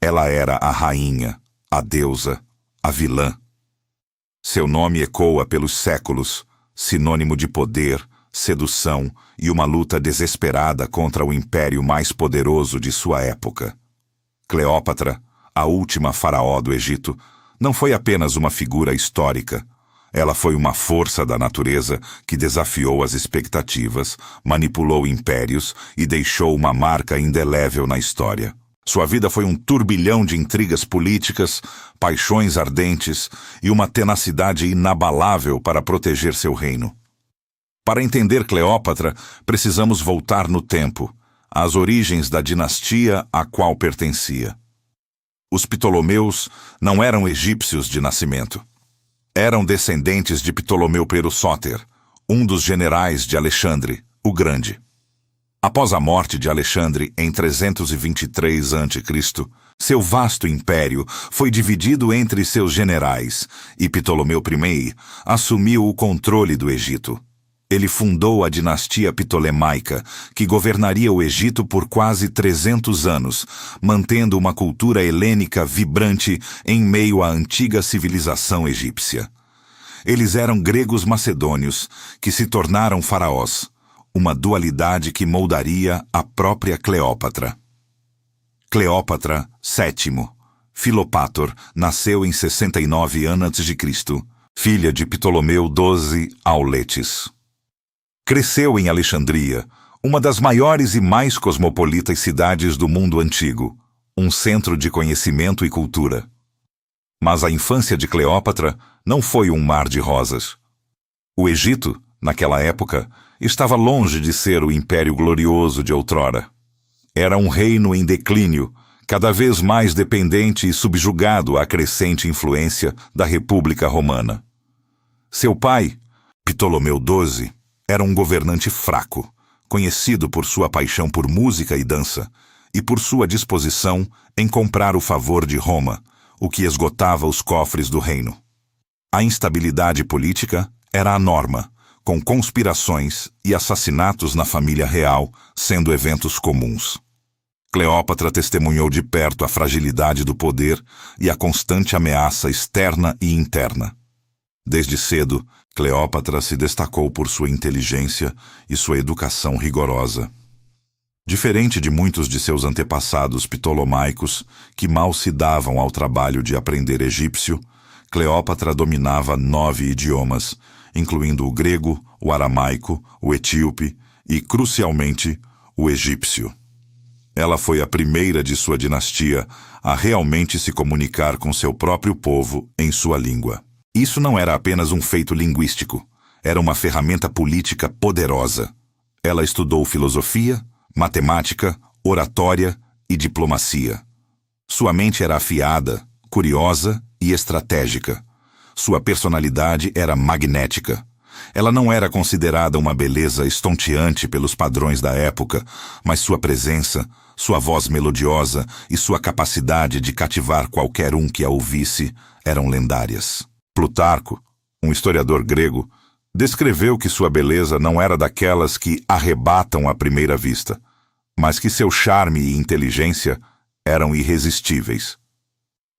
Ela era a rainha, a deusa, a vilã. Seu nome ecoa pelos séculos, sinônimo de poder, sedução e uma luta desesperada contra o império mais poderoso de sua época. Cleópatra, a última faraó do Egito, não foi apenas uma figura histórica. Ela foi uma força da natureza que desafiou as expectativas, manipulou impérios e deixou uma marca indelével na história. Sua vida foi um turbilhão de intrigas políticas, paixões ardentes e uma tenacidade inabalável para proteger seu reino. Para entender Cleópatra, precisamos voltar no tempo, às origens da dinastia a qual pertencia. Os Ptolomeus não eram egípcios de nascimento. Eram descendentes de Ptolomeu Sóter, um dos generais de Alexandre, o Grande. Após a morte de Alexandre em 323 a.C., seu vasto império foi dividido entre seus generais e Ptolomeu I assumiu o controle do Egito. Ele fundou a dinastia ptolemaica, que governaria o Egito por quase 300 anos, mantendo uma cultura helênica vibrante em meio à antiga civilização egípcia. Eles eram gregos macedônios, que se tornaram faraós, uma dualidade que moldaria a própria Cleópatra. Cleópatra VII, Filopátor, nasceu em 69 a.C., filha de Ptolomeu XII Auletes. Cresceu em Alexandria, uma das maiores e mais cosmopolitas cidades do mundo antigo, um centro de conhecimento e cultura. Mas a infância de Cleópatra não foi um mar de rosas. O Egito, naquela época, estava longe de ser o império glorioso de outrora. Era um reino em declínio, cada vez mais dependente e subjugado à crescente influência da República Romana. Seu pai, Ptolomeu XII, era um governante fraco, conhecido por sua paixão por música e dança, e por sua disposição em comprar o favor de Roma, o que esgotava os cofres do reino. A instabilidade política era a norma, com conspirações e assassinatos na família real sendo eventos comuns. Cleópatra testemunhou de perto a fragilidade do poder e a constante ameaça externa e interna. Desde cedo, Cleópatra se destacou por sua inteligência e sua educação rigorosa. Diferente de muitos de seus antepassados ptolomaicos, que mal se davam ao trabalho de aprender egípcio, Cleópatra dominava 9 idiomas, incluindo o grego, o aramaico, o etíope e, crucialmente, o egípcio. Ela foi a primeira de sua dinastia a realmente se comunicar com seu próprio povo em sua língua. Isso não era apenas um feito linguístico, era uma ferramenta política poderosa. Ela estudou filosofia, matemática, oratória e diplomacia. Sua mente era afiada, curiosa e estratégica. Sua personalidade era magnética. Ela não era considerada uma beleza estonteante pelos padrões da época, mas sua presença, sua voz melodiosa e sua capacidade de cativar qualquer um que a ouvisse eram lendárias. Plutarco, um historiador grego, descreveu que sua beleza não era daquelas que arrebatam à primeira vista, mas que seu charme e inteligência eram irresistíveis.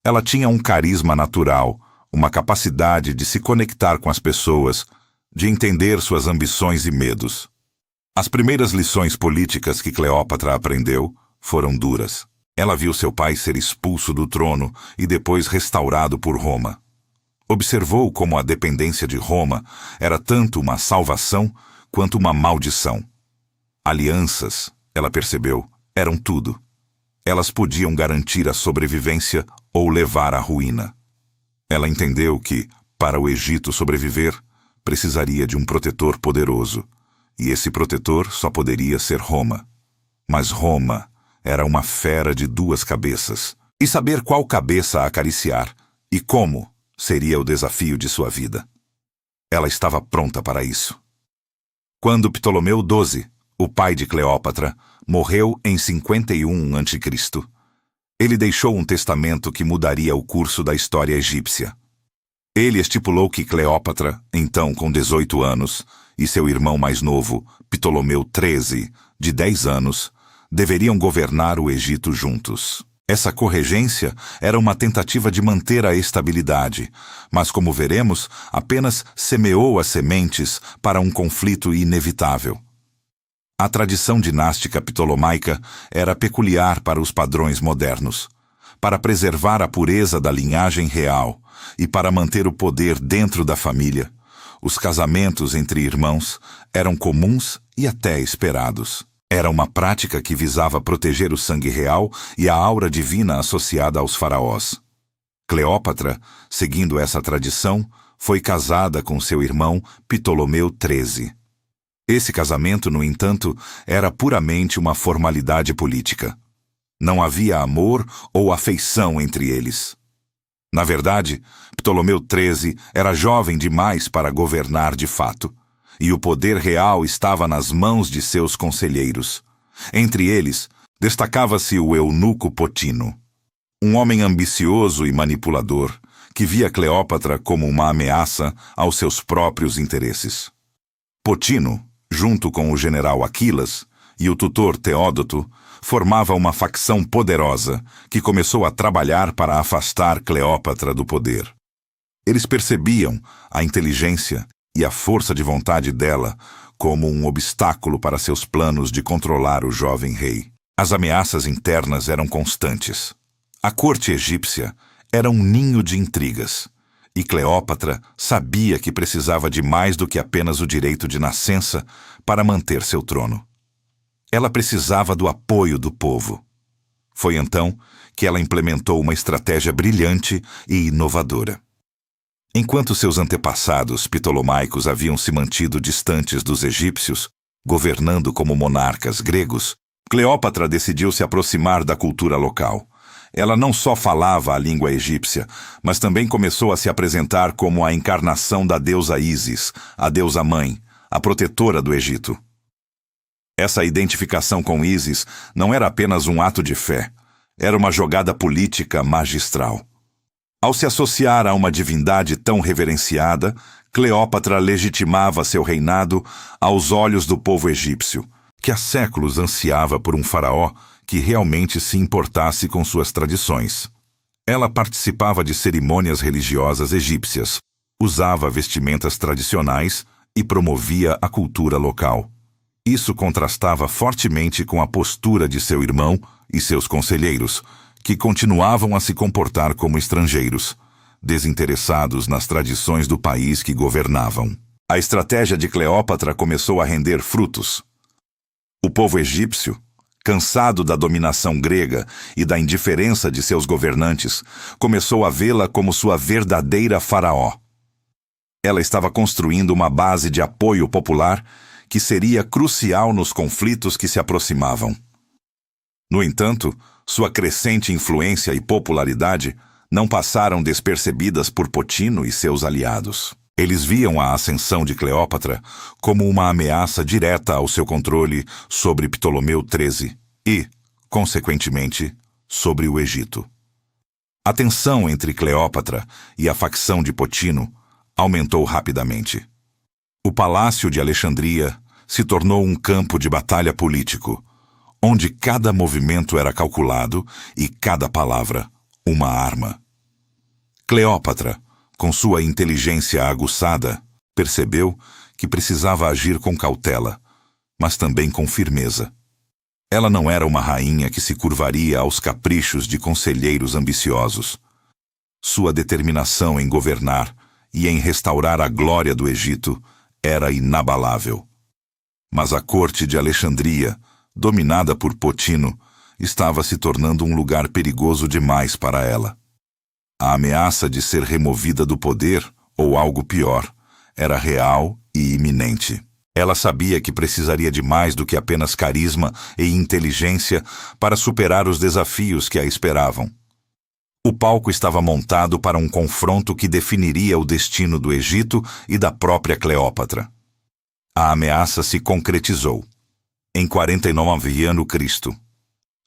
Ela tinha um carisma natural, uma capacidade de se conectar com as pessoas, de entender suas ambições e medos. As primeiras lições políticas que Cleópatra aprendeu foram duras. Ela viu seu pai ser expulso do trono e depois restaurado por Roma. Observou como a dependência de Roma era tanto uma salvação quanto uma maldição. Alianças, ela percebeu, eram tudo. Elas podiam garantir a sobrevivência ou levar à ruína. Ela entendeu que, para o Egito sobreviver, precisaria de um protetor poderoso, e esse protetor só poderia ser Roma. Mas Roma era uma fera de 2 cabeças, e saber qual cabeça acariciar e como seria o desafio de sua vida. Ela estava pronta para isso. Quando Ptolomeu XII, o pai de Cleópatra, morreu em 51 a.C., ele deixou um testamento que mudaria o curso da história egípcia. Ele estipulou que Cleópatra, então com 18 anos, e seu irmão mais novo, Ptolomeu XIII, de 10 anos, deveriam governar o Egito juntos. Essa corregência era uma tentativa de manter a estabilidade, mas, como veremos, apenas semeou as sementes para um conflito inevitável. A tradição dinástica ptolomaica era peculiar para os padrões modernos. Para preservar a pureza da linhagem real e para manter o poder dentro da família, os casamentos entre irmãos eram comuns e até esperados. Era uma prática que visava proteger o sangue real e a aura divina associada aos faraós. Cleópatra, seguindo essa tradição, foi casada com seu irmão Ptolomeu XIII. Esse casamento, no entanto, era puramente uma formalidade política. Não havia amor ou afeição entre eles. Na verdade, Ptolomeu XIII era jovem demais para governar de fato, e o poder real estava nas mãos de seus conselheiros. Entre eles, destacava-se o eunuco Potino, um homem ambicioso e manipulador, que via Cleópatra como uma ameaça aos seus próprios interesses. Potino, junto com o general Aquilas e o tutor Teódoto, formava uma facção poderosa que começou a trabalhar para afastar Cleópatra do poder. Eles percebiam a inteligência e a força de vontade dela como um obstáculo para seus planos de controlar o jovem rei. As ameaças internas eram constantes. A corte egípcia era um ninho de intrigas, e Cleópatra sabia que precisava de mais do que apenas o direito de nascença para manter seu trono. Ela precisava do apoio do povo. Foi então que ela implementou uma estratégia brilhante e inovadora. Enquanto seus antepassados ptolomaicos haviam se mantido distantes dos egípcios, governando como monarcas gregos, Cleópatra decidiu se aproximar da cultura local. Ela não só falava a língua egípcia, mas também começou a se apresentar como a encarnação da deusa Ísis, a deusa-mãe, a protetora do Egito. Essa identificação com Ísis não era apenas um ato de fé, era uma jogada política magistral. Ao se associar a uma divindade tão reverenciada, Cleópatra legitimava seu reinado aos olhos do povo egípcio, que há séculos ansiava por um faraó que realmente se importasse com suas tradições. Ela participava de cerimônias religiosas egípcias, usava vestimentas tradicionais e promovia a cultura local. Isso contrastava fortemente com a postura de seu irmão e seus conselheiros, que continuavam a se comportar como estrangeiros, desinteressados nas tradições do país que governavam. A estratégia de Cleópatra começou a render frutos. O povo egípcio, cansado da dominação grega e da indiferença de seus governantes, começou a vê-la como sua verdadeira faraó. Ela estava construindo uma base de apoio popular que seria crucial nos conflitos que se aproximavam. No entanto, sua crescente influência e popularidade não passaram despercebidas por Potino e seus aliados. Eles viam a ascensão de Cleópatra como uma ameaça direta ao seu controle sobre Ptolomeu XIII e, consequentemente, sobre o Egito. A tensão entre Cleópatra e a facção de Potino aumentou rapidamente. O Palácio de Alexandria se tornou um campo de batalha político, onde cada movimento era calculado e cada palavra uma arma. Cleópatra, com sua inteligência aguçada, percebeu que precisava agir com cautela, mas também com firmeza. Ela não era uma rainha que se curvaria aos caprichos de conselheiros ambiciosos. Sua determinação em governar e em restaurar a glória do Egito era inabalável. Mas a corte de Alexandria, dominada por Potino, estava se tornando um lugar perigoso demais para ela. A ameaça de ser removida do poder, ou algo pior, era real e iminente. Ela sabia que precisaria de mais do que apenas carisma e inteligência para superar os desafios que a esperavam. O palco estava montado para um confronto que definiria o destino do Egito e da própria Cleópatra. A ameaça se concretizou. Em 49 a.C.,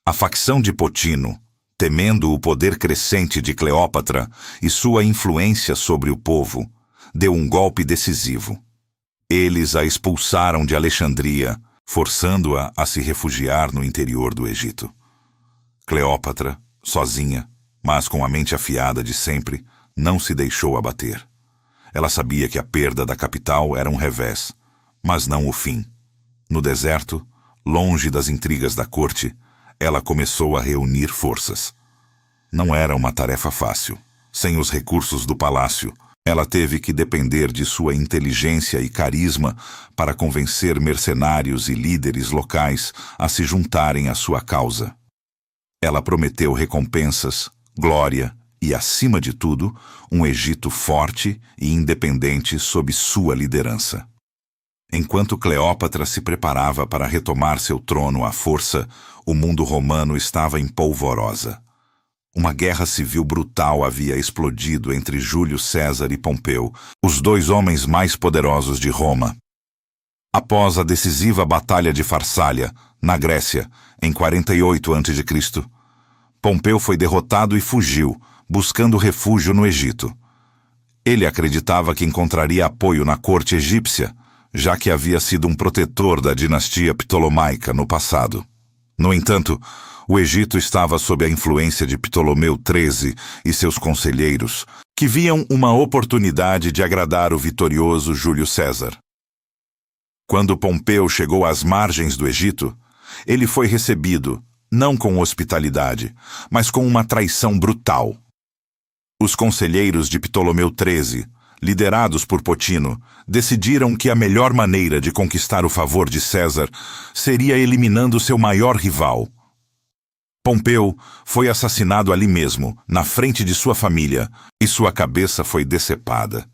a facção de Potino, temendo o poder crescente de Cleópatra e sua influência sobre o povo, deu um golpe decisivo. Eles a expulsaram de Alexandria, forçando-a a se refugiar no interior do Egito. Cleópatra, Sozinha, mas com a mente afiada de sempre, não se deixou abater. Ela sabia que a perda da capital era um revés, mas não o fim. No deserto, longe das intrigas da corte, ela começou a reunir forças. Não era uma tarefa fácil. Sem os recursos do palácio, ela teve que depender de sua inteligência e carisma para convencer mercenários e líderes locais a se juntarem à sua causa. Ela prometeu recompensas, glória e, acima de tudo, um Egito forte e independente sob sua liderança. Enquanto Cleópatra se preparava para retomar seu trono à força, o mundo romano estava em polvorosa. Uma guerra civil brutal havia explodido entre Júlio César e Pompeu, os dois homens mais poderosos de Roma. Após a decisiva Batalha de Farsália, na Grécia, em 48 a.C., Pompeu foi derrotado e fugiu, buscando refúgio no Egito. Ele acreditava que encontraria apoio na corte egípcia, já que havia sido um protetor da dinastia ptolomaica no passado. No entanto, o Egito estava sob a influência de Ptolomeu XIII e seus conselheiros, que viam uma oportunidade de agradar o vitorioso Júlio César. Quando Pompeu chegou às margens do Egito, ele foi recebido, não com hospitalidade, mas com uma traição brutal. Os conselheiros de Ptolomeu XIII, liderados por Potino, decidiram que a melhor maneira de conquistar o favor de César seria eliminando seu maior rival. Pompeu foi assassinado ali mesmo, na frente de sua família, e sua cabeça foi decepada.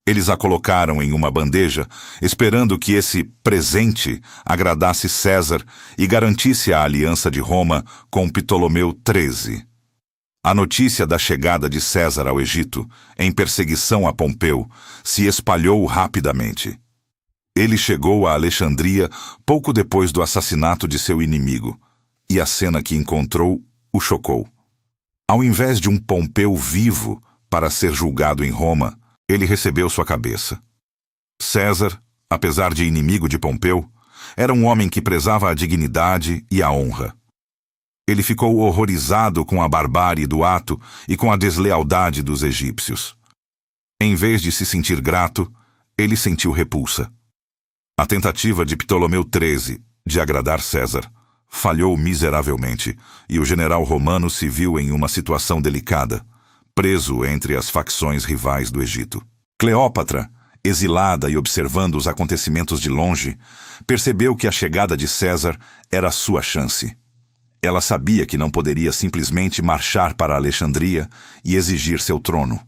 Eles a colocaram em uma bandeja, esperando que esse presente agradasse César e garantisse a aliança de Roma com Ptolomeu XIII. A notícia da chegada de César ao Egito, em perseguição a Pompeu, se espalhou rapidamente. Ele chegou a Alexandria pouco depois do assassinato de seu inimigo, e a cena que encontrou o chocou. Ao invés de um Pompeu vivo para ser julgado em Roma, ele recebeu sua cabeça. César, apesar de inimigo de Pompeu, era um homem que prezava a dignidade e a honra. Ele ficou horrorizado com a barbárie do ato e com a deslealdade dos egípcios. Em vez de se sentir grato, ele sentiu repulsa. A tentativa de Ptolomeu XIII de agradar César falhou miseravelmente, e o general romano se viu em uma situação delicada, preso entre as facções rivais do Egito. Cleópatra, exilada e observando os acontecimentos de longe, percebeu que a chegada de César era sua chance. Ela sabia que não poderia simplesmente marchar para Alexandria e exigir seu trono.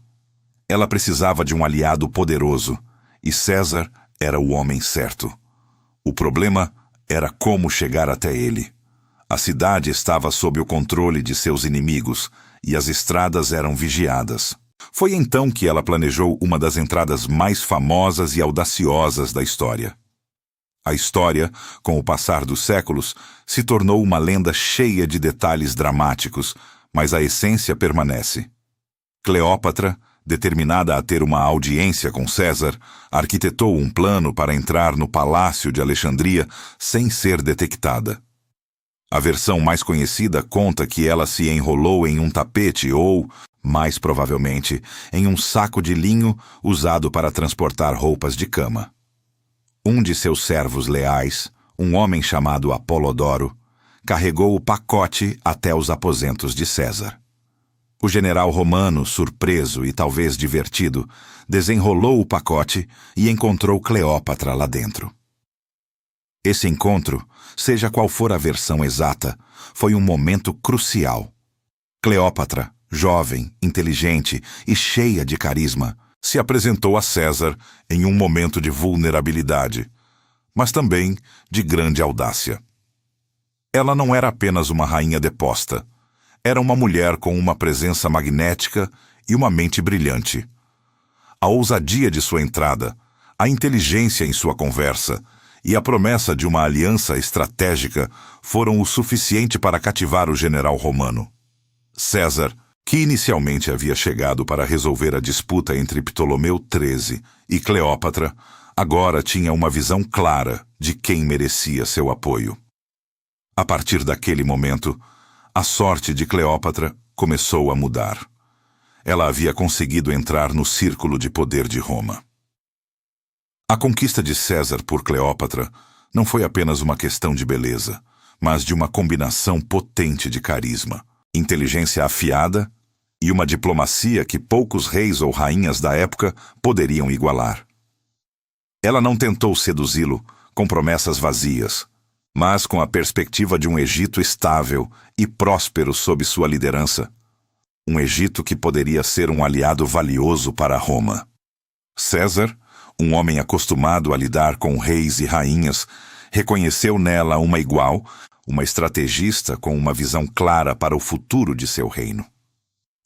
Ela precisava de um aliado poderoso, e César era o homem certo. O problema era como chegar até ele. A cidade estava sob o controle de seus inimigos, e as estradas eram vigiadas. Foi então que ela planejou uma das entradas mais famosas e audaciosas da história. A história, com o passar dos séculos, se tornou uma lenda cheia de detalhes dramáticos, mas a essência permanece. Cleópatra, determinada a ter uma audiência com César, arquitetou um plano para entrar no palácio de Alexandria sem ser detectada. A versão mais conhecida conta que ela se enrolou em um tapete ou, mais provavelmente, em um saco de linho usado para transportar roupas de cama. Um de seus servos leais, um homem chamado Apolodoro, carregou o pacote até os aposentos de César. O general romano, surpreso e talvez divertido, desenrolou o pacote e encontrou Cleópatra lá dentro. Esse encontro, seja qual for a versão exata, foi um momento crucial. Cleópatra, jovem, inteligente e cheia de carisma, se apresentou a César em um momento de vulnerabilidade, mas também de grande audácia. Ela não era apenas uma rainha deposta. Era uma mulher com uma presença magnética e uma mente brilhante. A ousadia de sua entrada, a inteligência em sua conversa e a promessa de uma aliança estratégica foram o suficiente para cativar o general romano. César, que inicialmente havia chegado para resolver a disputa entre Ptolomeu XIII e Cleópatra, agora tinha uma visão clara de quem merecia seu apoio. A partir daquele momento, a sorte de Cleópatra começou a mudar. Ela havia conseguido entrar no círculo de poder de Roma. A conquista de César por Cleópatra não foi apenas uma questão de beleza, mas de uma combinação potente de carisma, inteligência afiada e uma diplomacia que poucos reis ou rainhas da época poderiam igualar. Ela não tentou seduzi-lo com promessas vazias, mas com a perspectiva de um Egito estável e próspero sob sua liderança. Um Egito que poderia ser um aliado valioso para Roma. César, um homem acostumado a lidar com reis e rainhas, reconheceu nela uma igual, uma estrategista com uma visão clara para o futuro de seu reino.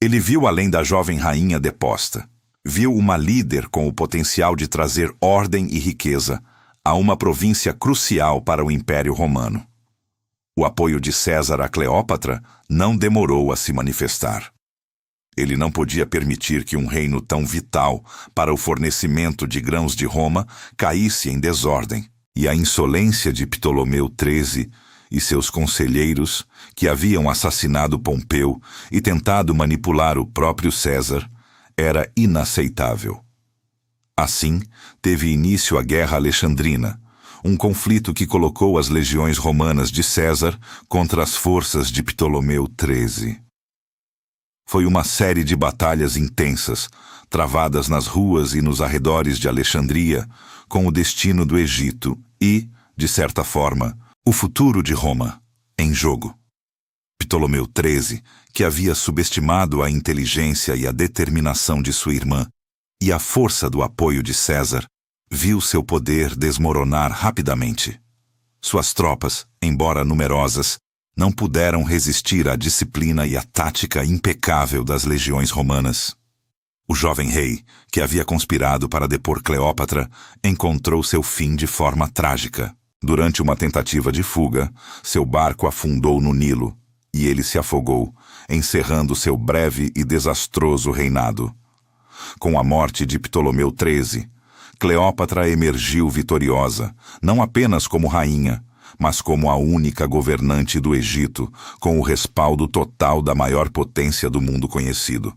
Ele viu além da jovem rainha deposta. Viu uma líder com o potencial de trazer ordem e riqueza a uma província crucial para o Império Romano. O apoio de César a Cleópatra não demorou a se manifestar. Ele não podia permitir que um reino tão vital para o fornecimento de grãos de Roma caísse em desordem, e a insolência de Ptolomeu XIII e seus conselheiros, que haviam assassinado Pompeu e tentado manipular o próprio César, era inaceitável. Assim, teve início a Guerra Alexandrina, um conflito que colocou as legiões romanas de César contra as forças de Ptolomeu XIII. Foi uma série de batalhas intensas, travadas nas ruas e nos arredores de Alexandria, com o destino do Egito e, de certa forma, o futuro de Roma em jogo. Ptolomeu XIII, que havia subestimado a inteligência e a determinação de sua irmã e a força do apoio de César, viu seu poder desmoronar rapidamente. Suas tropas, embora numerosas, não puderam resistir à disciplina e à tática impecável das legiões romanas. O jovem rei, que havia conspirado para depor Cleópatra, encontrou seu fim de forma trágica. Durante uma tentativa de fuga, seu barco afundou no Nilo, e ele se afogou, encerrando seu breve e desastroso reinado. Com a morte de Ptolomeu XIII, Cleópatra emergiu vitoriosa, não apenas como rainha, mas como a única governante do Egito, com o respaldo total da maior potência do mundo conhecido.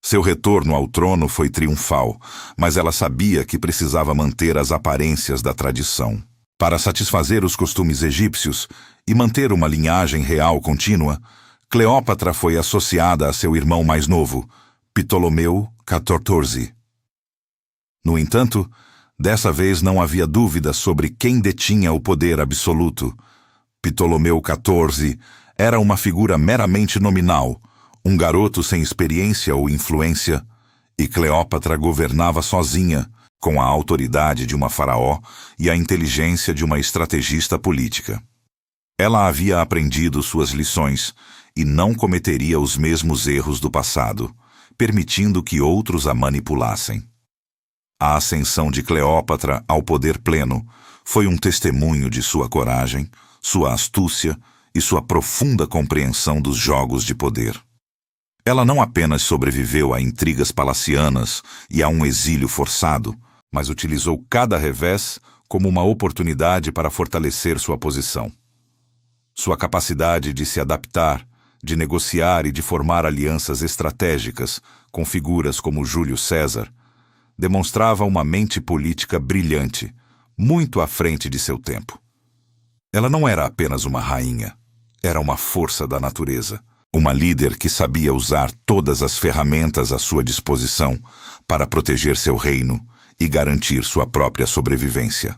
Seu retorno ao trono foi triunfal, mas ela sabia que precisava manter as aparências da tradição. Para satisfazer os costumes egípcios e manter uma linhagem real contínua, Cleópatra foi associada a seu irmão mais novo, Ptolomeu XIV. No entanto, dessa vez não havia dúvida sobre quem detinha o poder absoluto. Ptolomeu XIV era uma figura meramente nominal, um garoto sem experiência ou influência, e Cleópatra governava sozinha, com a autoridade de uma faraó e a inteligência de uma estrategista política. Ela havia aprendido suas lições e não cometeria os mesmos erros do passado, permitindo que outros a manipulassem. A ascensão de Cleópatra ao poder pleno foi um testemunho de sua coragem, sua astúcia e sua profunda compreensão dos jogos de poder. Ela não apenas sobreviveu a intrigas palacianas e a um exílio forçado, mas utilizou cada revés como uma oportunidade para fortalecer sua posição. Sua capacidade de se adaptar, de negociar e de formar alianças estratégicas com figuras como Júlio César, demonstrava uma mente política brilhante, muito à frente de seu tempo. Ela não era apenas uma rainha, era uma força da natureza, uma líder que sabia usar todas as ferramentas à sua disposição para proteger seu reino e garantir sua própria sobrevivência.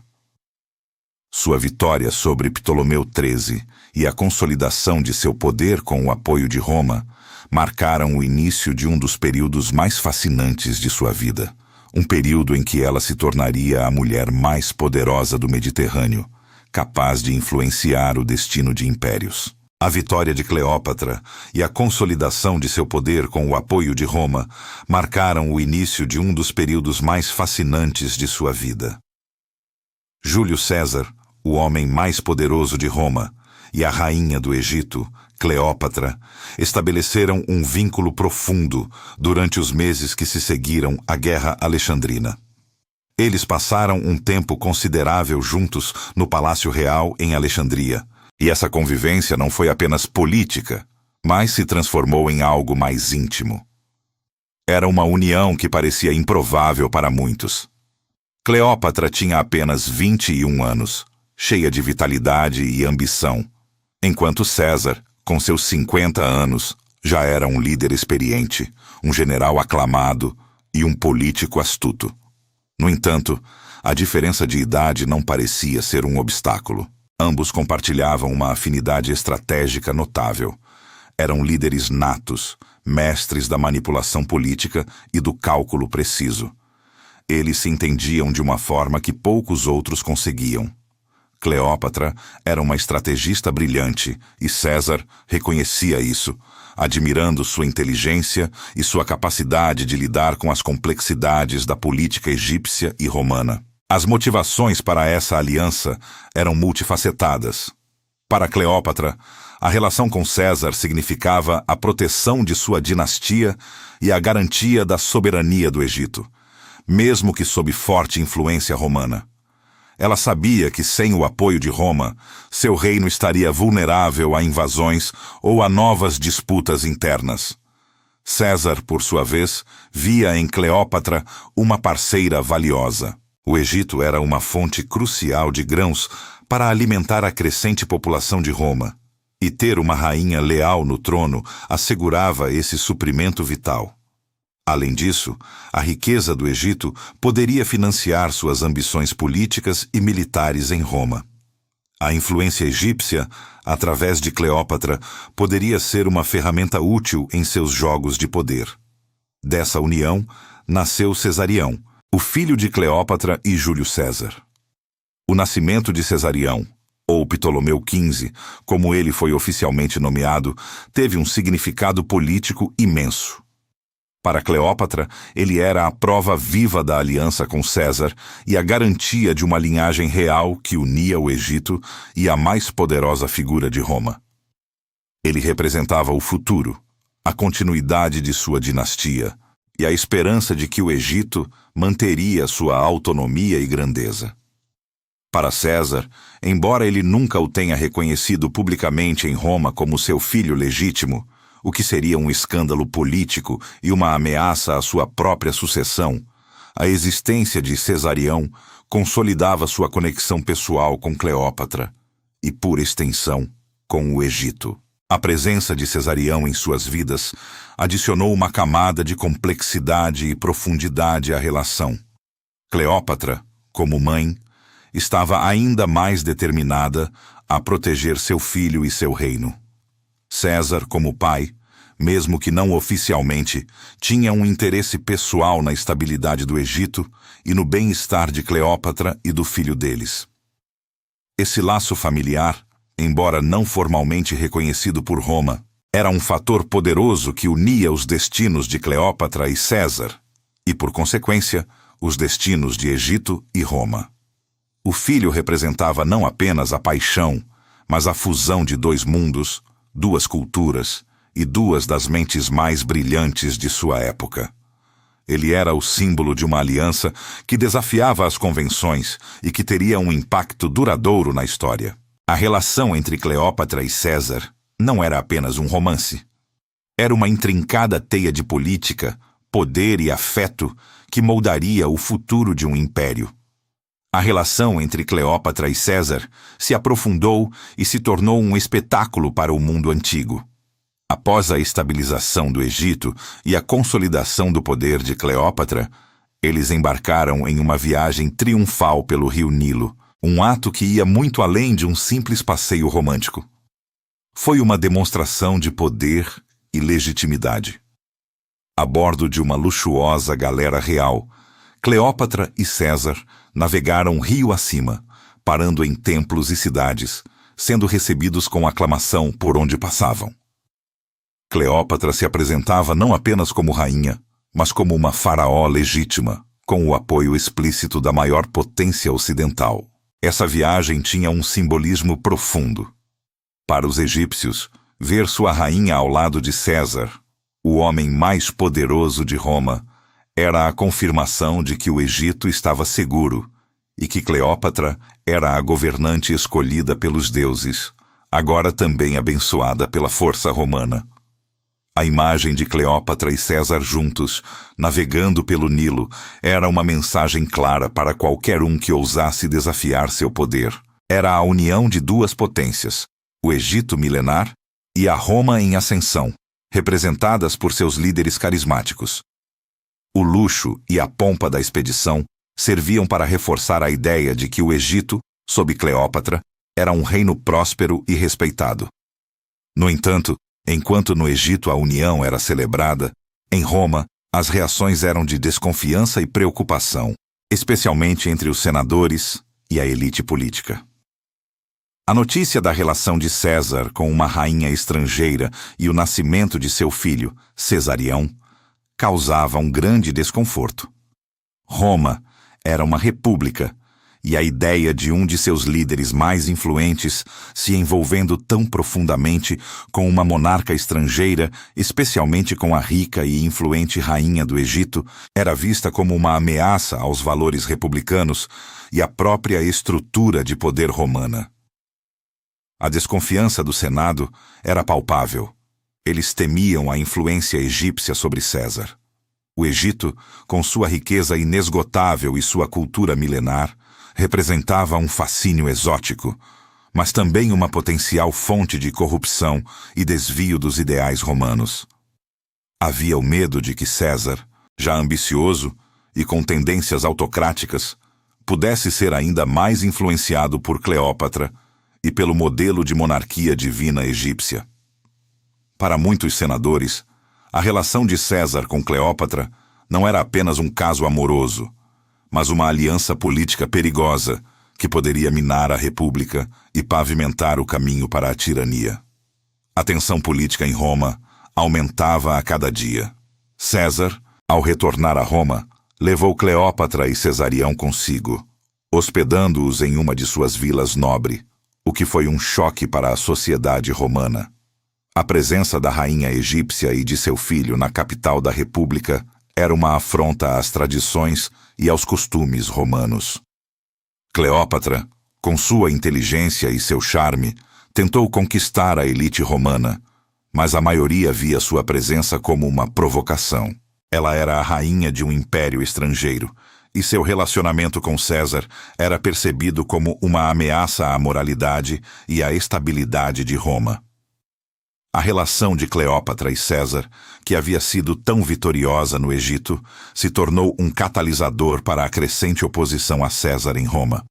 Sua vitória sobre Ptolomeu XIII e a consolidação de seu poder com o apoio de Roma marcaram o início de um dos períodos mais fascinantes de sua vida, um período em que ela se tornaria a mulher mais poderosa do Mediterrâneo, capaz de influenciar o destino de impérios. A vitória de Cleópatra e a consolidação de seu poder com o apoio de Roma marcaram o início de um dos períodos mais fascinantes de sua vida. Júlio César, o homem mais poderoso de Roma, e a rainha do Egito, Cleópatra, estabeleceram um vínculo profundo durante os meses que se seguiram à Guerra Alexandrina. Eles passaram um tempo considerável juntos no Palácio Real em Alexandria, E essa convivência não foi apenas política, mas se transformou em algo mais íntimo. Era uma união que parecia improvável para muitos. Cleópatra tinha apenas 21 anos, cheia de vitalidade e ambição, enquanto César, com seus 50 anos, já era um líder experiente, um general aclamado e um político astuto. No entanto, a diferença de idade não parecia ser um obstáculo. Ambos compartilhavam uma afinidade estratégica notável. Eram líderes natos, mestres da manipulação política e do cálculo preciso. Eles se entendiam de uma forma que poucos outros conseguiam. Cleópatra era uma estrategista brilhante e César reconhecia isso, admirando sua inteligência e sua capacidade de lidar com as complexidades da política egípcia e romana. As motivações para essa aliança eram multifacetadas. Para Cleópatra, a relação com César significava a proteção de sua dinastia e a garantia da soberania do Egito, mesmo que sob forte influência romana. Ela sabia que sem o apoio de Roma, seu reino estaria vulnerável a invasões ou a novas disputas internas. César, por sua vez, via em Cleópatra uma parceira valiosa. O Egito era uma fonte crucial de grãos para alimentar a crescente população de Roma, e ter uma rainha leal no trono assegurava esse suprimento vital. Além disso, a riqueza do Egito poderia financiar suas ambições políticas e militares em Roma. A influência egípcia, através de Cleópatra, poderia ser uma ferramenta útil em seus jogos de poder. Dessa união, nasceu Cesarião, o filho de Cleópatra e Júlio César. O nascimento de Cesarião, ou Ptolomeu XV, como ele foi oficialmente nomeado, teve um significado político imenso. Para Cleópatra, ele era a prova viva da aliança com César e a garantia de uma linhagem real que unia o Egito e a mais poderosa figura de Roma. Ele representava o futuro, a continuidade de sua dinastia e a esperança de que o Egito manteria sua autonomia e grandeza. Para César, embora ele nunca o tenha reconhecido publicamente em Roma como seu filho legítimo, o que seria um escândalo político e uma ameaça à sua própria sucessão, a existência de Cesarião consolidava sua conexão pessoal com Cleópatra e, por extensão, com o Egito. A presença de Cesarião em suas vidas adicionou uma camada de complexidade e profundidade à relação. Cleópatra, como mãe, estava ainda mais determinada a proteger seu filho e seu reino. César, como pai, mesmo que não oficialmente, tinha um interesse pessoal na estabilidade do Egito e no bem-estar de Cleópatra e do filho deles. Esse laço familiar, embora não formalmente reconhecido por Roma, era um fator poderoso que unia os destinos de Cleópatra e César, e, por consequência, os destinos de Egito e Roma. O filho representava não apenas a paixão, mas a fusão de dois mundos, duas culturas e duas das mentes mais brilhantes de sua época. Ele era o símbolo de uma aliança que desafiava as convenções e que teria um impacto duradouro na história. A relação entre Cleópatra e César não era apenas um romance. Era uma intrincada teia de política, poder e afeto que moldaria o futuro de um império. A relação entre Cleópatra e César se aprofundou e se tornou um espetáculo para o mundo antigo. Após a estabilização do Egito e a consolidação do poder de Cleópatra, eles embarcaram em uma viagem triunfal pelo rio Nilo, um ato que ia muito além de um simples passeio romântico. Foi uma demonstração de poder e legitimidade. A bordo de uma luxuosa galera real, Cleópatra e César navegaram rio acima, parando em templos e cidades, sendo recebidos com aclamação por onde passavam. Cleópatra se apresentava não apenas como rainha, mas como uma faraó legítima, com o apoio explícito da maior potência ocidental. Essa viagem tinha um simbolismo profundo. Para os egípcios, ver sua rainha ao lado de César, o homem mais poderoso de Roma, era a confirmação de que o Egito estava seguro e que Cleópatra era a governante escolhida pelos deuses, agora também abençoada pela força romana. A imagem de Cleópatra e César juntos, navegando pelo Nilo, era uma mensagem clara para qualquer um que ousasse desafiar seu poder. Era a união de duas potências, o Egito milenar e a Roma em ascensão, representadas por seus líderes carismáticos. O luxo e a pompa da expedição serviam para reforçar a ideia de que o Egito, sob Cleópatra, era um reino próspero e respeitado. No entanto, enquanto no Egito a união era celebrada, em Roma as reações eram de desconfiança e preocupação, especialmente entre os senadores e a elite política. A notícia da relação de César com uma rainha estrangeira e o nascimento de seu filho, Cesarião, causava um grande desconforto. Roma era uma república, e a ideia de um de seus líderes mais influentes se envolvendo tão profundamente com uma monarca estrangeira, especialmente com a rica e influente rainha do Egito, era vista como uma ameaça aos valores republicanos e à própria estrutura de poder romana. A desconfiança do Senado era palpável. Eles temiam a influência egípcia sobre César. O Egito, com sua riqueza inesgotável e sua cultura milenar, representava um fascínio exótico, mas também uma potencial fonte de corrupção e desvio dos ideais romanos. Havia o medo de que César, já ambicioso e com tendências autocráticas, pudesse ser ainda mais influenciado por Cleópatra e pelo modelo de monarquia divina egípcia. Para muitos senadores, a relação de César com Cleópatra não era apenas um caso amoroso, mas uma aliança política perigosa que poderia minar a república e pavimentar o caminho para a tirania. A tensão política em Roma aumentava a cada dia. César, ao retornar a Roma, levou Cleópatra e Cesarião consigo, hospedando-os em uma de suas vilas nobre, o que foi um choque para a sociedade romana. A presença da rainha egípcia e de seu filho na capital da república era uma afronta às tradições e aos costumes romanos. Cleópatra, com sua inteligência e seu charme, tentou conquistar a elite romana, mas a maioria via sua presença como uma provocação. Ela era a rainha de um império estrangeiro, e seu relacionamento com César era percebido como uma ameaça à moralidade e à estabilidade de Roma. A relação de Cleópatra e César, que havia sido tão vitoriosa no Egito, se tornou um catalisador para a crescente oposição a César em Roma.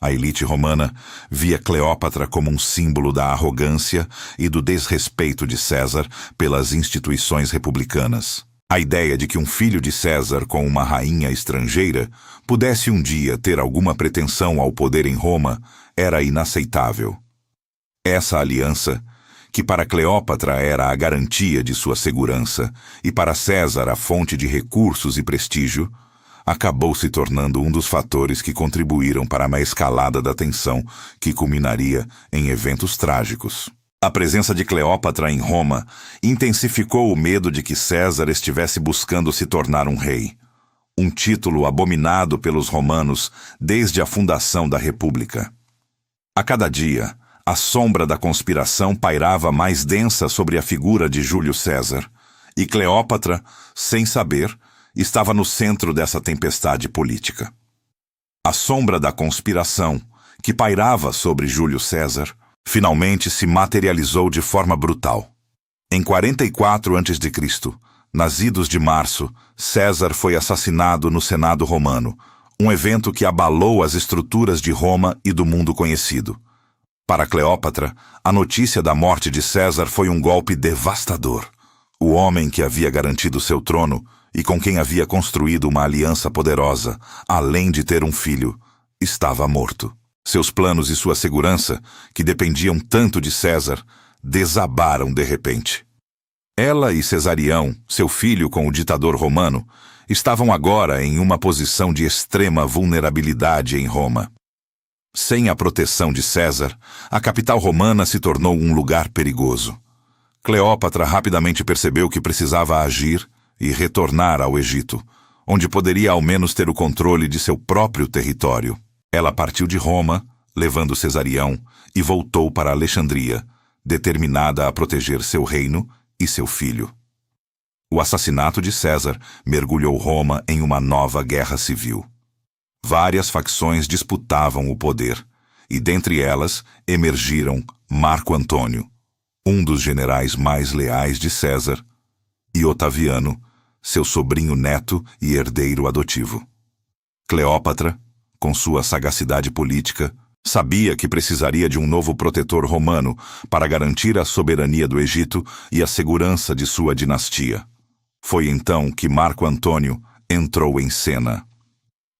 A elite romana via Cleópatra como um símbolo da arrogância e do desrespeito de César pelas instituições republicanas. A ideia de que um filho de César com uma rainha estrangeira pudesse um dia ter alguma pretensão ao poder em Roma era inaceitável. Essa aliança, que para Cleópatra era a garantia de sua segurança e para César a fonte de recursos e prestígio, acabou se tornando um dos fatores que contribuíram para uma escalada da tensão que culminaria em eventos trágicos. A presença de Cleópatra em Roma intensificou o medo de que César estivesse buscando se tornar um rei, um título abominado pelos romanos desde a fundação da República. A cada dia, a sombra da conspiração pairava mais densa sobre a figura de Júlio César, e Cleópatra, sem saber, estava no centro dessa tempestade política. A sombra da conspiração, que pairava sobre Júlio César, finalmente se materializou de forma brutal. Em 44 a.C., nas idos de março, César foi assassinado no Senado romano, um evento que abalou as estruturas de Roma e do mundo conhecido. Para Cleópatra, a notícia da morte de César foi um golpe devastador. O homem que havia garantido seu trono e com quem havia construído uma aliança poderosa, além de ter um filho, estava morto. Seus planos e sua segurança, que dependiam tanto de César, desabaram de repente. Ela e Cesarião, seu filho com o ditador romano, estavam agora em uma posição de extrema vulnerabilidade em Roma. Sem a proteção de César, a capital romana se tornou um lugar perigoso. Cleópatra rapidamente percebeu que precisava agir e retornar ao Egito, onde poderia ao menos ter o controle de seu próprio território. Ela partiu de Roma, levando Cesarião, e voltou para Alexandria, determinada a proteger seu reino e seu filho. O assassinato de César mergulhou Roma em uma nova guerra civil. Várias facções disputavam o poder, e dentre elas emergiram Marco Antônio, um dos generais mais leais de César, e Otaviano, seu sobrinho neto e herdeiro adotivo. Cleópatra, com sua sagacidade política, sabia que precisaria de um novo protetor romano para garantir a soberania do Egito e a segurança de sua dinastia. Foi então que Marco Antônio entrou em cena.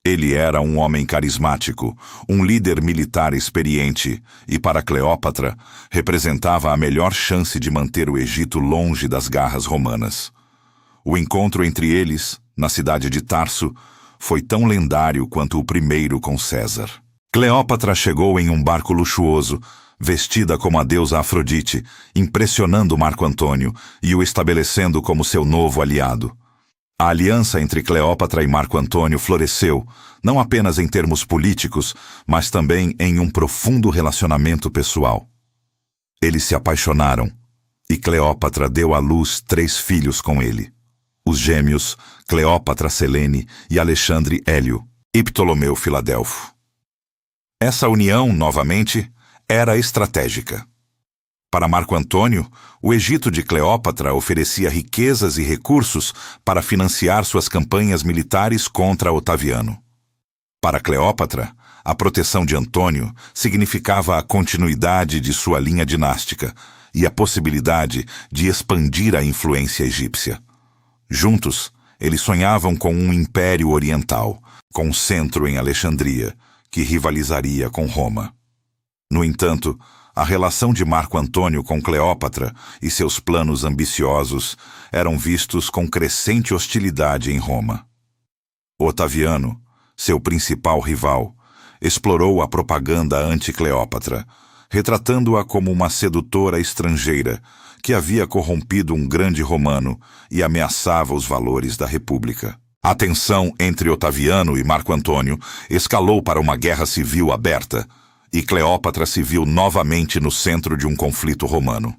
Ele era um homem carismático, um líder militar experiente e, para Cleópatra, representava a melhor chance de manter o Egito longe das garras romanas. O encontro entre eles, na cidade de Tarso, foi tão lendário quanto o primeiro com César. Cleópatra chegou em um barco luxuoso, vestida como a deusa Afrodite, impressionando Marco Antônio e o estabelecendo como seu novo aliado. A aliança entre Cleópatra e Marco Antônio floresceu, não apenas em termos políticos, mas também em um profundo relacionamento pessoal. Eles se apaixonaram, e Cleópatra deu à luz 3 filhos com ele: os gêmeos Cleópatra Selene e Alexandre Hélio, e Ptolomeu Filadelfo. Essa união, novamente, era estratégica. Para Marco Antônio, o Egito de Cleópatra oferecia riquezas e recursos para financiar suas campanhas militares contra Otaviano. Para Cleópatra, a proteção de Antônio significava a continuidade de sua linha dinástica e a possibilidade de expandir a influência egípcia. Juntos, eles sonhavam com um império oriental, com centro em Alexandria, que rivalizaria com Roma. No entanto, a relação de Marco Antônio com Cleópatra e seus planos ambiciosos eram vistos com crescente hostilidade em Roma. Otaviano, seu principal rival, explorou a propaganda anti-Cleópatra, retratando-a como uma sedutora estrangeira que havia corrompido um grande romano e ameaçava os valores da República. A tensão entre Otaviano e Marco Antônio escalou para uma guerra civil aberta, e Cleópatra se viu novamente no centro de um conflito romano.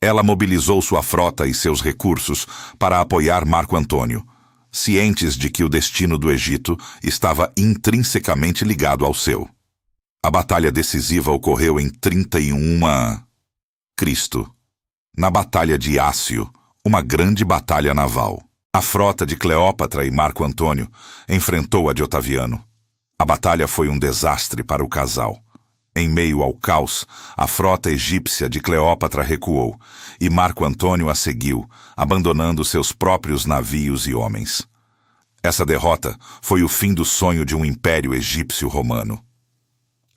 Ela mobilizou sua frota e seus recursos para apoiar Marco Antônio, cientes de que o destino do Egito estava intrinsecamente ligado ao seu. A batalha decisiva ocorreu em 31 a.C., na Batalha de Ácio, uma grande batalha naval. A frota de Cleópatra e Marco Antônio enfrentou a de Otaviano. A batalha foi um desastre para o casal. Em meio ao caos, a frota egípcia de Cleópatra recuou, e Marco Antônio a seguiu, abandonando seus próprios navios e homens. Essa derrota foi o fim do sonho de um império egípcio-romano.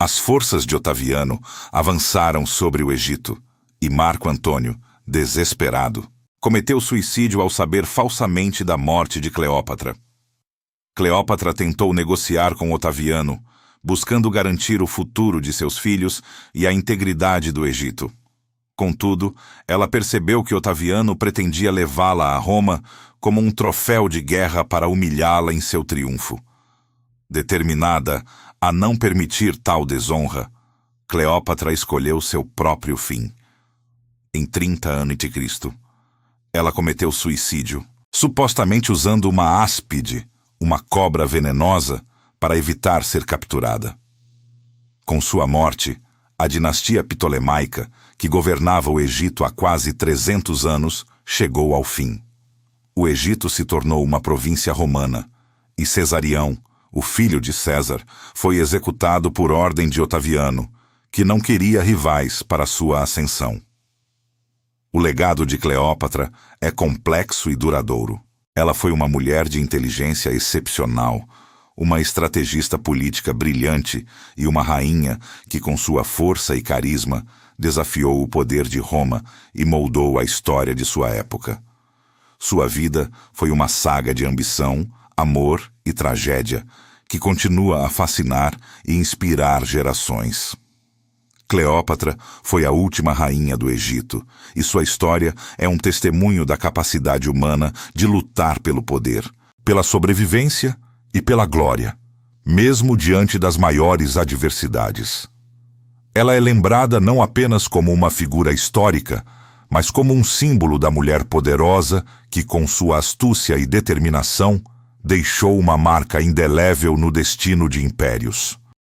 As forças de Otaviano avançaram sobre o Egito, e Marco Antônio, desesperado, cometeu suicídio ao saber falsamente da morte de Cleópatra. Cleópatra tentou negociar com Otaviano, buscando garantir o futuro de seus filhos e a integridade do Egito. Contudo, ela percebeu que Otaviano pretendia levá-la a Roma como um troféu de guerra para humilhá-la em seu triunfo. Determinada a não permitir tal desonra, Cleópatra escolheu seu próprio fim. Em 30 a.C., ela cometeu suicídio, supostamente usando uma áspide, uma cobra venenosa, para evitar ser capturada. Com sua morte, a dinastia ptolemaica, que governava o Egito há quase 300 anos, chegou ao fim. O Egito se tornou uma província romana, e Cesarião, o filho de César, foi executado por ordem de Otaviano, que não queria rivais para sua ascensão. O legado de Cleópatra é complexo e duradouro. Ela foi uma mulher de inteligência excepcional, uma estrategista política brilhante e uma rainha que, com sua força e carisma, desafiou o poder de Roma e moldou a história de sua época. Sua vida foi uma saga de ambição, amor e tragédia que continua a fascinar e inspirar gerações. Cleópatra foi a última rainha do Egito, e sua história é um testemunho da capacidade humana de lutar pelo poder, pela sobrevivência e pela glória, mesmo diante das maiores adversidades. Ela é lembrada não apenas como uma figura histórica, mas como um símbolo da mulher poderosa que, com sua astúcia e determinação, deixou uma marca indelével no destino de impérios.